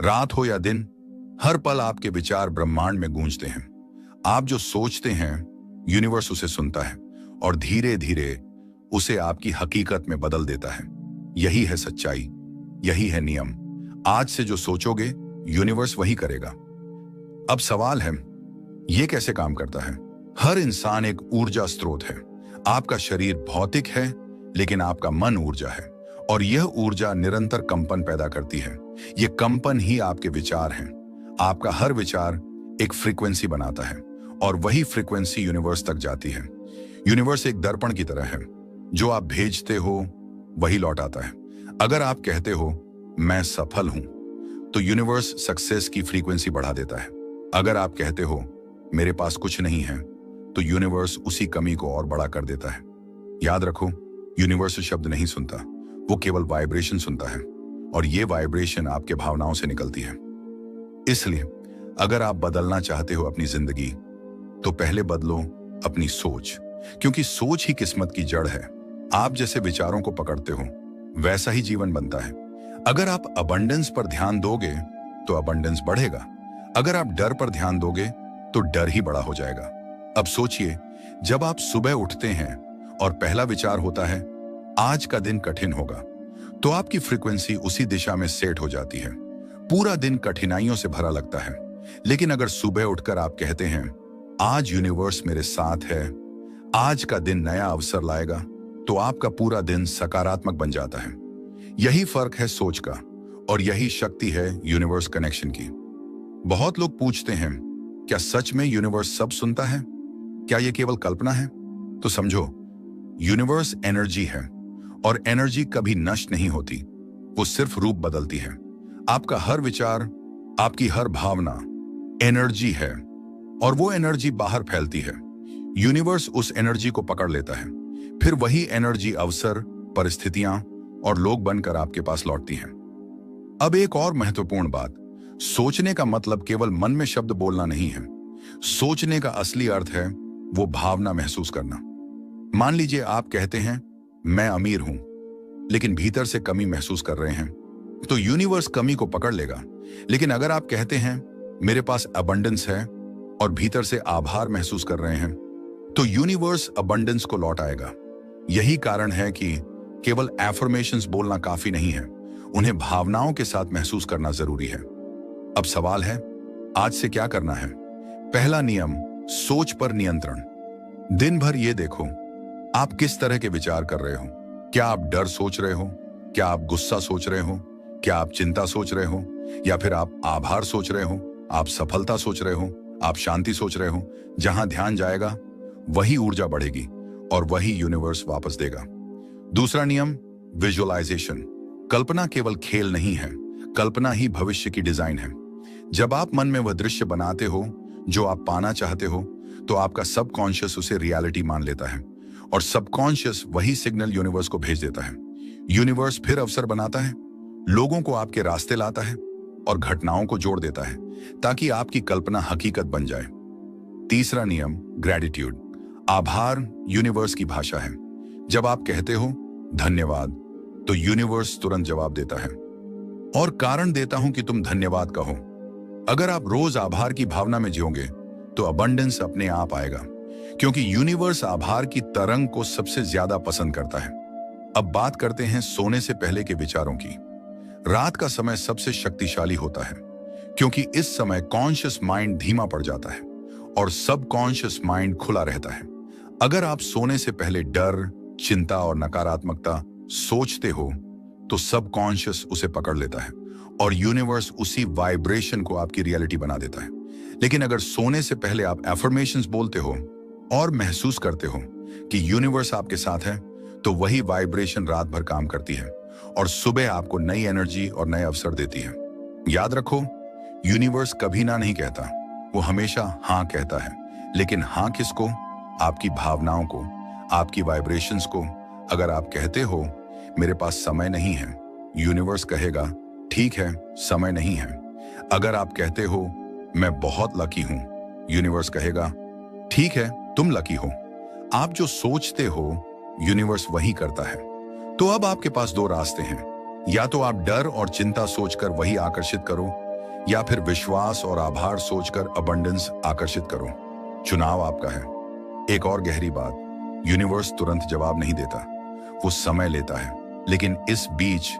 रात हो या दिन, हर पल आपके विचार ब्रह्मांड में गूंजते हैं। आप जो सोचते हैं, यूनिवर्स उसे सुनता है और धीरे धीरे उसे आपकी हकीकत में बदल देता है। यही है सच्चाई, यही है नियम। आज से जो सोचोगे, यूनिवर्स वही करेगा। अब सवाल है, यह कैसे काम करता है? हर इंसान एक ऊर्जा स्रोत है। आपका शरीर भौतिक है, लेकिन आपका मन ऊर्जा है, और यह ऊर्जा निरंतर कंपन पैदा करती है। यह कंपन ही आपके विचार हैं। आपका हर विचार एक फ्रीक्वेंसी बनाता है, और वही फ्रीक्वेंसी यूनिवर्स तक जाती है। यूनिवर्स एक दर्पण की तरह है। जो आप भेजते हो वही लौट आता है। अगर आप कहते हो मैं सफल हूं, तो यूनिवर्स सक्सेस की फ्रीक्वेंसी बढ़ा देता है। अगर आप कहते हो मेरे पास कुछ नहीं है, तो यूनिवर्स उसी कमी को और बड़ा कर देता है। याद रखो, यूनिवर्स शब्द नहीं सुनता, वो केवल वाइब्रेशन सुनता है, और ये वाइब्रेशन आपके भावनाओं से निकलती है। इसलिए अगर आप बदलना चाहते हो अपनी जिंदगी, तो पहले बदलो अपनी सोच, क्योंकि सोच ही किस्मत की जड़ है। आप जैसे विचारों को पकड़ते हो, वैसा ही जीवन बनता है। अगर आप अबंडेंस पर ध्यान दोगे, तो अबंडेंस बढ़ेगा। अगर आप डर पर ध्यान दोगे, तो डर ही बड़ा हो जाएगा। अब सोचिए, जब आप सुबह उठते हैं और पहला विचार होता है आज का दिन कठिन होगा, तो आपकी फ्रीक्वेंसी उसी दिशा में सेट हो जाती है। पूरा दिन कठिनाइयों से भरा लगता है। लेकिन अगर सुबह उठकर आप कहते हैं आज यूनिवर्स मेरे साथ है, आज का दिन नया अवसर लाएगा, तो आपका पूरा दिन सकारात्मक बन जाता है। यही फर्क है सोच का, और यही शक्ति है यूनिवर्स कनेक्शन की। बहुत लोग पूछते हैं, क्या सच में यूनिवर्स सब सुनता है? क्या यह केवल कल्पना है? तो समझो, यूनिवर्स एनर्जी है, और एनर्जी कभी नष्ट नहीं होती। वो सिर्फ रूप बदलती है। आपका हर विचार, आपकी हर भावना एनर्जी है, और वो एनर्जी बाहर फैलती है। यूनिवर्स उस एनर्जी को पकड़ लेता है, फिर वही एनर्जी अवसर, परिस्थितियां और लोग बनकर आपके पास लौटती हैं। अब एक और महत्वपूर्ण बात, सोचने का मतलब केवल मन में शब्द बोलना नहीं है। सोचने का असली अर्थ है वो भावना महसूस करना। मान लीजिए आप कहते हैं मैं अमीर हूं, लेकिन भीतर से कमी महसूस कर रहे हैं, तो यूनिवर्स कमी को पकड़ लेगा। लेकिन अगर आप कहते हैं मेरे पास अबंडेंस है, और भीतर से आभार महसूस कर रहे हैं, तो यूनिवर्स अबंडेंस को लौट आएगा। यही कारण है कि केवल एफर्मेशंस बोलना काफी नहीं है, उन्हें भावनाओं के साथ महसूस करना जरूरी है। अब सवाल है, आज से क्या करना है? पहला नियम, सोच पर नियंत्रण। दिन भर ये देखो आप किस तरह के विचार कर रहे हो। क्या आप डर सोच रहे हो? क्या आप गुस्सा सोच रहे हो? क्या आप चिंता सोच रहे हो? या फिर आप आभार सोच रहे हो? आप सफलता सोच रहे हो? आप शांति सोच रहे हो? जहां ध्यान जाएगा, वही ऊर्जा बढ़ेगी, और वही यूनिवर्स वापस देगा। दूसरा नियम, विजुअलाइजेशन। कल्पना केवल खेल नहीं है, कल्पना ही भविष्य की डिजाइन है। जब आप मन में वह दृश्य बनाते हो जो आप पाना चाहते हो, तो आपका सबकॉन्शियस उसे रियलिटी मान लेता है, और सबकॉन्शियस वही सिग्नल यूनिवर्स को भेज देता है। यूनिवर्स फिर अवसर बनाता है, लोगों को आपके रास्ते लाता है, और घटनाओं को जोड़ देता है, ताकि आपकी कल्पना हकीकत बन जाए। तीसरा नियम, ग्रैटिट्यूड। आभार यूनिवर्स की भाषा है। जब आप कहते हो धन्यवाद, तो यूनिवर्स तुरंत जवाब देता है, और कारण देता हूं कि तुम धन्यवाद कहो। अगर आप रोज आभार की भावना में जियोगे, तो अबंडेंस अपने आप आएगा, क्योंकि यूनिवर्स आभार की तरंग को सबसे ज्यादा पसंद करता है। अब बात करते हैं सोने से पहले के विचारों की। रात का समय सबसे शक्तिशाली होता है, क्योंकि इस समय कॉन्शियस माइंड धीमा पड़ जाता है, और सबकॉन्शियस माइंड खुला रहता है। अगर आप सोने से पहले डर, चिंता और नकारात्मकता सोचते हो, तो सबकॉन्शियस उसे पकड़ लेता है, और यूनिवर्स उसी वाइब्रेशन को आपकी रियलिटी बना देता है। लेकिन अगर सोने से पहले आप एफर्मेशंस बोलते हो और महसूस करते हो कि यूनिवर्स आपके साथ है, तो वही वाइब्रेशन रात भर काम करती है, और सुबह आपको नई एनर्जी और नए अवसर देती है। याद रखो, यूनिवर्स कभी ना नहीं कहता, वो हमेशा हाँ कहता है। लेकिन हाँ किसको? आपकी भावनाओं को, आपकी वाइब्रेशंस को। अगर आप कहते हो मेरे पास समय नहीं है, यूनिवर्स कहेगा ठीक है, समय नहीं है। अगर आप कहते हो मैं बहुत लकी हूं, यूनिवर्स कहेगा ठीक है, तुम लकी हो। आप जो सोचते हो, यूनिवर्स वही करता है। तो अब आपके पास दो रास्ते हैं, या तो आप डर और चिंता सोचकर वही आकर्षित करो, या फिर विश्वास और आभार सोचकर अबंडेंस आकर्षित करो। चुनाव आपका है। एक और गहरी बात, यूनिवर्स तुरंत जवाब नहीं देता, वो समय लेता है, लेकिन इस बीच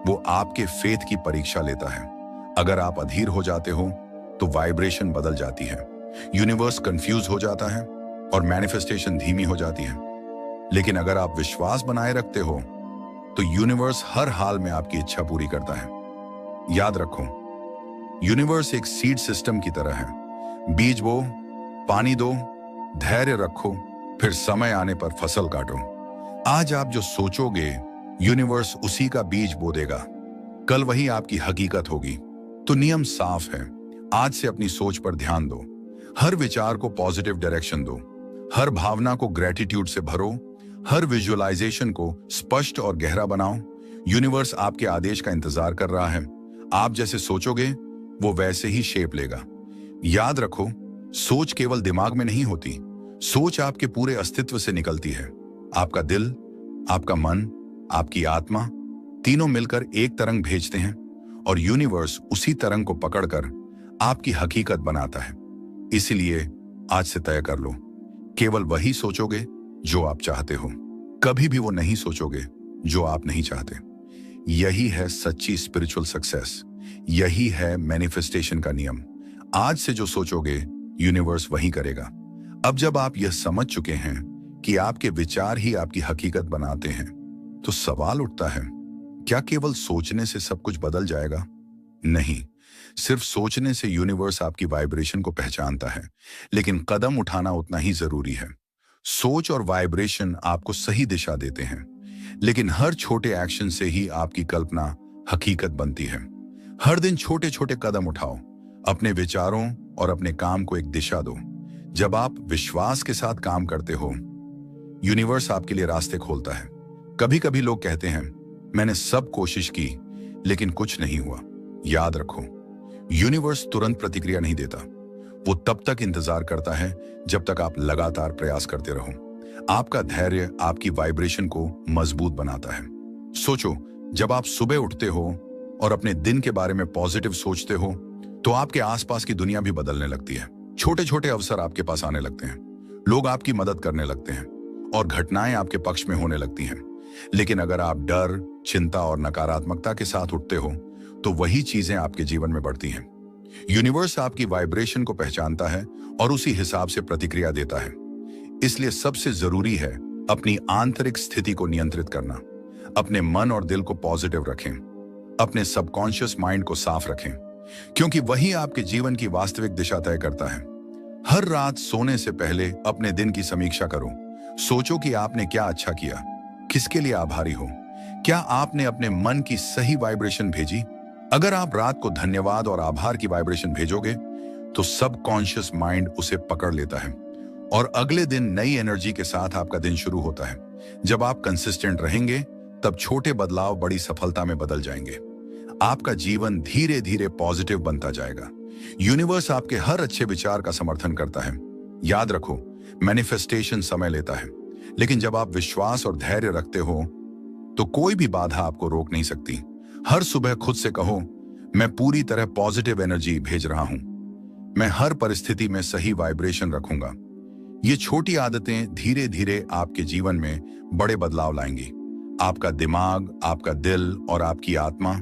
वो आपके फेथ की परीक्षा लेता है। अगर आप अधीर हो जाते हो तो वाइब्रेशन बदल जाती है, यूनिवर्स कंफ्यूज हो जाता है और मैनिफेस्टेशन धीमी हो जाती है। लेकिन अगर आप विश्वास बनाए रखते हो तो यूनिवर्स हर हाल में आपकी इच्छा पूरी करता है। याद रखो, यूनिवर्स एक सीड सिस्टम की तरह है। बीज बो, पानी दो, धैर्य रखो, फिर समय आने पर फसल काटो। आज आप जो सोचोगे यूनिवर्स उसी का बीज बो देगा, कल वही आपकी हकीकत होगी। तो नियम साफ है, आज से अपनी सोच पर ध्यान दो, हर विचार को पॉजिटिव डायरेक्शन दो, हर भावना को ग्रेटिट्यूड से भरो, हर विजुअलाइजेशन को स्पष्ट और गहरा बनाओ। यूनिवर्स आपके आदेश का इंतजार कर रहा है। आप जैसे सोचोगे वो वैसे ही शेप लेगा। याद रखो, सोच केवल दिमाग में नहीं होती, सोच आपके पूरे अस्तित्व से निकलती है। आपका दिल, आपका मन, आपकी आत्मा तीनों मिलकर एक तरंग भेजते हैं और यूनिवर्स उसी तरंग को पकड़कर आपकी हकीकत बनाता है। इसीलिए आज से तय कर लो, केवल वही सोचोगे जो आप चाहते हो, कभी भी वो नहीं सोचोगे जो आप नहीं चाहते। यही है सच्ची स्पिरिचुअल सक्सेस, यही है मैनिफेस्टेशन का नियम। आज से जो सोचोगे यूनिवर्स वही करेगा। अब जब आप यह समझ चुके हैं कि आपके विचार ही आपकी हकीकत बनाते हैं, तो सवाल उठता है, क्या केवल सोचने से सब कुछ बदल जाएगा? नहीं, सिर्फ सोचने से यूनिवर्स आपकी वाइब्रेशन को पहचानता है, लेकिन कदम उठाना उतना ही जरूरी है। सोच और वाइब्रेशन आपको सही दिशा देते हैं, लेकिन हर छोटे एक्शन से ही आपकी कल्पना हकीकत बनती है। हर दिन छोटे छोटे कदम उठाओ, अपने विचारों और अपने काम को एक दिशा दो। जब आप विश्वास के साथ काम करते हो, यूनिवर्स आपके लिए रास्ते खोलता है। कभी कभी लोग कहते हैं, मैंने सब कोशिश की लेकिन कुछ नहीं हुआ। याद रखो, यूनिवर्स तुरंत प्रतिक्रिया नहीं देता, वो तब तक इंतजार करता है जब तक आप लगातार प्रयास करते रहो। आपका धैर्य आपकी वाइब्रेशन को मजबूत बनाता है। सोचो, जब आप सुबह उठते हो और अपने दिन के बारे में पॉजिटिव सोचते हो, तो आपके आसपास की दुनिया भी बदलने लगती है। छोटे छोटे अवसर आपके पास आने लगते हैं, लोग आपकी मदद करने लगते हैं और घटनाएं आपके पक्ष में होने लगती हैं। लेकिन अगर आप डर, चिंता और नकारात्मकता के साथ उठते हो, तो वही चीजें आपके जीवन में बढ़ती हैं। यूनिवर्स आपकी वाइब्रेशन को पहचानता है और उसी हिसाब से प्रतिक्रिया देता है। इसलिए सबसे जरूरी है अपनी आंतरिक स्थिति को नियंत्रित करना। अपने मन और दिल को पॉजिटिव रखें, अपने सबकॉन्शियस माइंड को साफ रखें, क्योंकि वही आपके जीवन की वास्तविक दिशा तय करता है। हर रात सोने से पहले अपने दिन की समीक्षा करो। सोचो कि आपने क्या अच्छा किया, किसके लिए आभारी हो, क्या आपने अपने मन की सही वाइब्रेशन भेजी। अगर आप रात को धन्यवाद और आभार की वाइब्रेशन भेजोगे, तो सबकॉन्शियस माइंड उसे पकड़ लेता है और अगले दिन नई एनर्जी के साथ आपका दिन शुरू होता है। जब आप कंसिस्टेंट रहेंगे, तब छोटे बदलाव बड़ी सफलता में बदल जाएंगे। आपका जीवन धीरे धीरे पॉजिटिव बनता जाएगा। यूनिवर्स आपके हर अच्छे विचार का समर्थन करता है। याद रखो, मैनिफेस्टेशन समय लेता है, लेकिन जब आप विश्वास और धैर्य रखते हो, तो कोई भी बाधा आपको रोक नहीं सकती। हर सुबह खुद से कहो, मैं पूरी तरह पॉजिटिव एनर्जी भेज रहा हूं, मैं हर परिस्थिति में सही वाइब्रेशन रखूंगा। ये छोटी आदतें धीरे धीरे आपके जीवन में बड़े बदलाव लाएंगी। आपका दिमाग, आपका दिल और आपकी आत्मा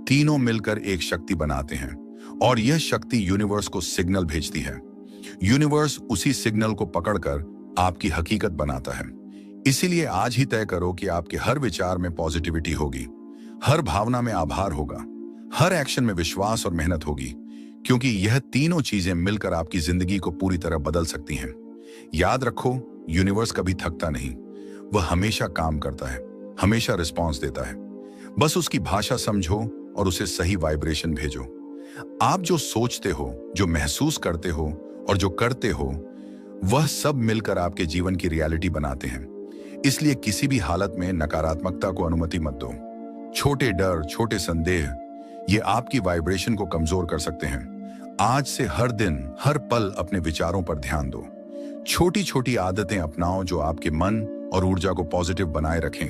तीनों मिलकर एक शक्ति बनाते हैं और यह शक्ति यूनिवर्स को सिग्नल भेजती है। यूनिवर्स उसी सिग्नल को पकड़कर आपकी हकीकत बनाता है। इसीलिए आज ही तय करो कि आपके हर विचार में पॉजिटिविटी होगी, हर भावना में आभार होगा, हर एक्शन में विश्वास और मेहनत होगी, क्योंकि यह तीनों चीजें मिलकर आपकी जिंदगी को पूरी तरह बदल सकती हैं। याद रखो, यूनिवर्स कभी थकता नहीं, वह हमेशा काम करता है, हमेशा रिस्पॉन्स देता है। बस उसकी भाषा समझो और उसे सही वाइब्रेशन भेजो। आप जो सोचते हो, जो महसूस करते हो और जो करते हो, वह सब मिलकर आपके जीवन की रियलिटी बनाते हैं। इसलिए किसी भी हालत में नकारात्मकता को अनुमति मत दो। छोटे डर, छोटे संदेह, ये आपकी वाइब्रेशन को कमजोर कर सकते हैं। आज से हर दिन, हर पल अपने विचारों पर ध्यान दो। छोटी छोटी आदतें अपनाओ जो आपके मन और ऊर्जा को पॉजिटिव बनाए रखें।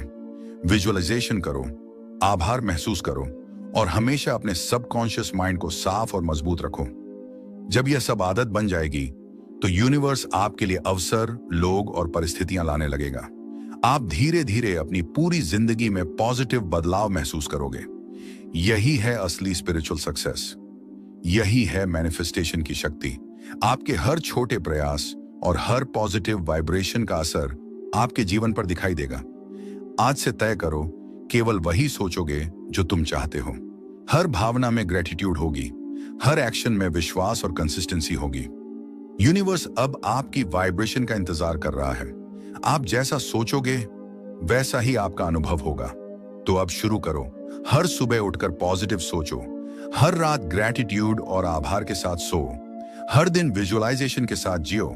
विजुअलाइजेशन करो, आभार महसूस करो और हमेशा अपने सबकॉन्शियस माइंड को साफ और मजबूत रखो। जब यह सब आदत बन जाएगी तो यूनिवर्स आपके लिए अवसर, लोग और परिस्थितियां लाने लगेगा। आप धीरे धीरे अपनी पूरी जिंदगी में पॉजिटिव बदलाव महसूस करोगे। यही है असली स्पिरिचुअल सक्सेस। यही है मैनिफेस्टेशन की शक्ति। आपके हर छोटे प्रयास और हर पॉजिटिव वाइब्रेशन का असर आपके जीवन पर दिखाई देगा। आज से तय करो, केवल वही सोचोगे जो तुम चाहते हो। हर भावना में ग्रेटिट्यूड होगी, हर एक्शन में विश्वास और कंसिस्टेंसी होगी। यूनिवर्स अब आपकी वाइब्रेशन का इंतजार कर रहा है। आप जैसा सोचोगे वैसा ही आपका अनुभव होगा। तो अब शुरू करो। हर सुबह उठकर पॉजिटिव सोचो, हर रात ग्रेटिट्यूड और आभार के साथ सो, हर दिन विजुअलाइजेशन के साथ जियो।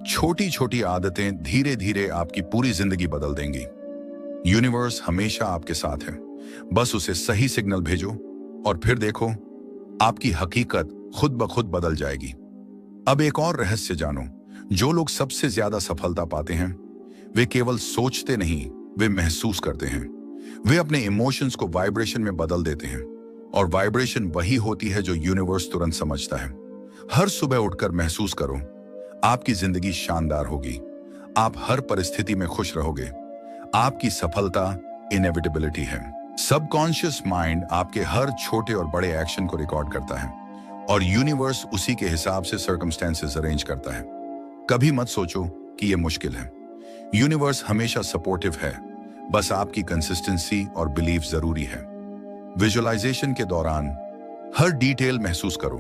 छोटी छोटी आदतें धीरे धीरे आपकी पूरी जिंदगी बदल देंगी। यूनिवर्स हमेशा आपके साथ है, बस उसे सही सिग्नल भेजो और फिर देखो, आपकी हकीकत खुद ब खुद बदल जाएगी। अब एक और रहस्य जानो, जो लोग सबसे ज्यादा सफलता पाते हैं वे केवल सोचते नहीं, वे महसूस करते हैं। वे अपने इमोशंस को वाइब्रेशन में बदल देते हैं और वाइब्रेशन वही होती है जो यूनिवर्स तुरंत समझता है। हर सुबह उठकर महसूस करो, आपकी जिंदगी शानदार होगी। आप हर परिस्थिति में खुश रहोगे। आपकी सफलता इनएविटेबिलिटी है। सबकॉन्शियस माइंड आपके हर छोटे और बड़े एक्शन को रिकॉर्ड करता है और यूनिवर्स उसी के हिसाब से सर्कमस्टेंसेस अरेंज करता है। कभी मत सोचो कि यह मुश्किल है। यूनिवर्स हमेशा सपोर्टिव है, बस आपकी कंसिस्टेंसी और बिलीफ जरूरी है। विजुअलाइजेशन के दौरान हर डिटेल महसूस करो,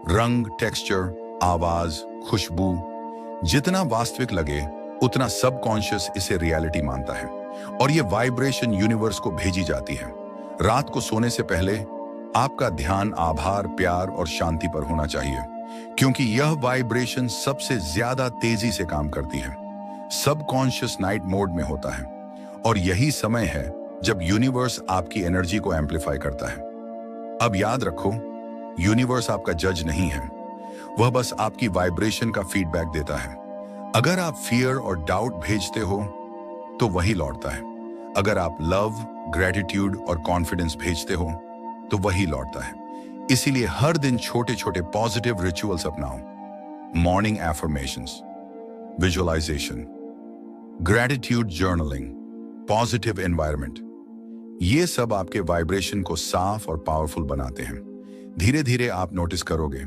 रंग, टेक्सचर, आवाज, खुशबू। जितना वास्तविक लगे उतना सबकॉन्शियस इसे रियलिटी मानता है और ये वाइब्रेशन यूनिवर्स को भेजी जाती है। रात को सोने से पहले आपका ध्यान आभार, प्यार और शांति पर होना चाहिए, क्योंकि यह वाइब्रेशन सबसे ज्यादा तेजी से काम करती है। सबकॉन्शियस नाइट मोड में होता है और यही समय है जब यूनिवर्स आपकी एनर्जी को एम्पलीफाई करता है। अब याद रखो, यूनिवर्स आपका जज नहीं है, वह बस आपकी वाइब्रेशन का फीडबैक देता है। अगर आप फियर और डाउट भेजते हो तो वही लौटता है। अगर आप लव, ग्रेटिट्यूड और कॉन्फिडेंस भेजते हो तो वही लौटता है। इसीलिए हर दिन छोटे छोटे पॉजिटिव रिचुअल्स अपनाओ। Morning affirmations, visualization, gratitude journaling, positive environment, ये सब आपके वाइब्रेशन को साफ और पावरफुल बनाते हैं। धीरे धीरे आप नोटिस करोगे,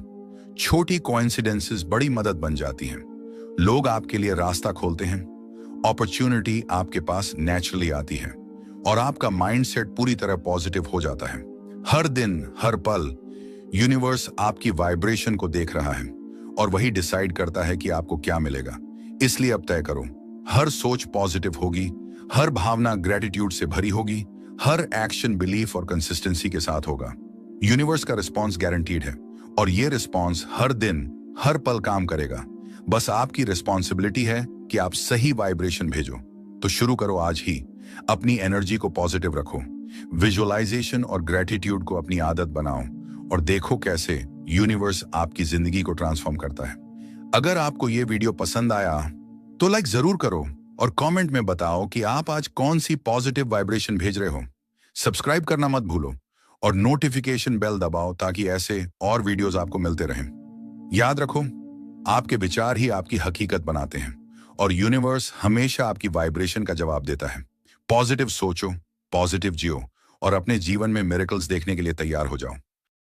छोटी कोइंसिडेंसेस बड़ी मदद बन जाती हैं। लोग आपके लिए रास्ता खोलते हैं, अपॉर्चुनिटी आपके पास नेचुरली आती है और आपका माइंडसेट पूरी तरह पॉजिटिव हो जाता है। हर दिन, हर पल यूनिवर्स आपकी वाइब्रेशन को देख रहा है और वही डिसाइड करता है कि आपको क्या मिलेगा। इसलिए अब तय करो, हर सोच पॉजिटिव होगी, हर भावना ग्रेटिट्यूड से भरी होगी, हर एक्शन बिलीफ और कंसिस्टेंसी के साथ होगा। यूनिवर्स का रिस्पॉन्स गारंटीड है और ये रिस्पॉन्स हर दिन, हर पल काम करेगा। बस आपकी रिस्पॉन्सिबिलिटी है कि आप सही वाइब्रेशन भेजो। तो शुरू करो आज ही। अपनी एनर्जी को पॉजिटिव रखो, विजुअलाइजेशन और ग्रेटिट्यूड को अपनी आदत बनाओ और देखो कैसे यूनिवर्स आपकी जिंदगी को ट्रांसफॉर्म करता है। अगर आपको ये वीडियो पसंद आया तो लाइक जरूर करो और कमेंट में बताओ कि आप आज कौन सी पॉजिटिव वाइब्रेशन भेज रहे हो। सब्सक्राइब करना मत भूलो और नोटिफिकेशन बेल दबाओ ताकि ऐसे और वीडियोस आपको मिलते रहें। याद रखो, आपके विचार ही आपकी हकीकत बनाते हैं और यूनिवर्स हमेशा आपकी वाइब्रेशन का जवाब देता है। पॉजिटिव सोचो, पॉजिटिव जियो और अपने जीवन में मिरेकल्स देखने के लिए तैयार हो जाओ।